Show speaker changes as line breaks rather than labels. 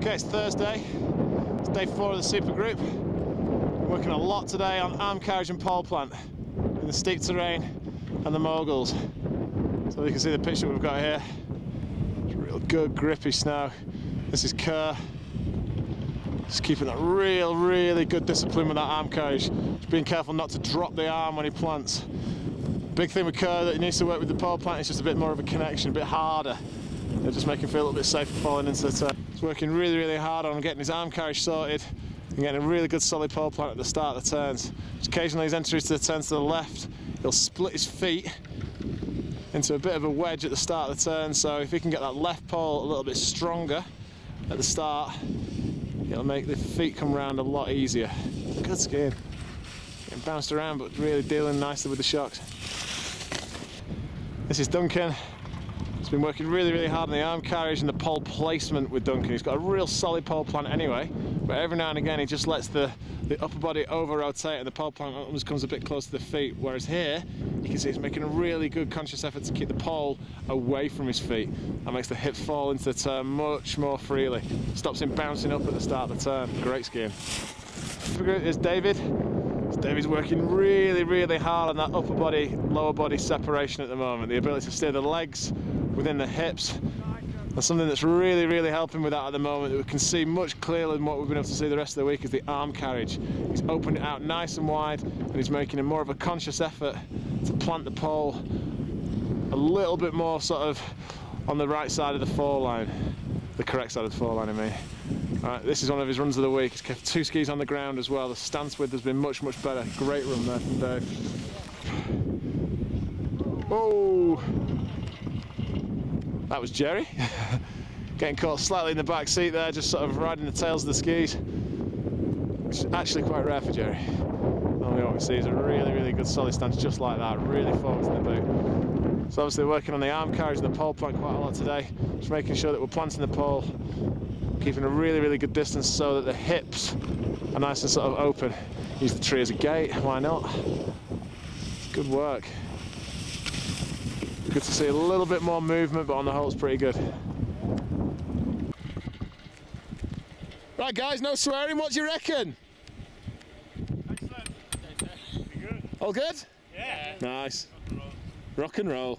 Okay, it's Thursday. It's day 4 of the Supergroup. Working a lot today on arm carriage and pole plant in the steep terrain and the moguls. So you can see the picture we've got here. It's real good grippy snow. This is Kerr. Just keeping that really good discipline with that arm carriage. Just being careful not to drop the arm when he plants. Big thing with Kerr that he needs to work with the pole plant is just a bit more of a connection, a bit harder. It'll just make him feel a little bit safer falling into the turn. He's working really hard on getting his arm carriage sorted and getting a really good solid pole plant at the start of the turns. Just occasionally he's entering to the turns to the left, he'll split his feet into a bit of a wedge at the start of the turn, so if he can get that left pole a little bit stronger at the start, it'll make the feet come round a lot easier. Good skiing. Getting bounced around but really dealing nicely with the shocks. This is Duncan. He's been working really hard on the arm carriage and the pole placement with Duncan. He's got a real solid pole plant anyway, but every now and again he just lets the upper body over rotate and the pole plant almost comes a bit close to the feet, whereas here you can see he's making a really good conscious effort to keep the pole away from his feet. That makes the hips fall into the turn much more freely. Stops him bouncing up at the start of the turn. Great skiing. Here's David. David's working really hard on that upper body, lower body separation at the moment. The ability to steer the legs within the hips. That's something that's really helping with that at the moment, that we can see much clearer than what we've been able to see the rest of the week, is the arm carriage. He's opened it out nice and wide and he's making a more of a conscious effort to plant the pole a little bit more sort of on the right side of the foreline. The correct side of the foreline, I mean. Alright, this is one of his runs of the week. He's kept 2 skis on the ground as well. The stance width has been much better. Great run there from Dave. Oh! That was Jerry. Getting caught slightly in the back seat there, just sort of riding the tails of the skis. Which is actually quite rare for Jerry. Normally what we see is a really good solid stance just like that, really forwards in the boot. So obviously working on the arm carriage and the pole plant quite a lot today. Just making sure that we're planting the pole, keeping a really good distance so that the hips are nice and sort of open. Use the tree as a gate, why not? Good work. Good to see a little bit more movement, but on the whole it's pretty good. Right guys, no swearing, what do you reckon?
Excellent. Be good.
All good?
Yeah.
Nice. Rock and roll.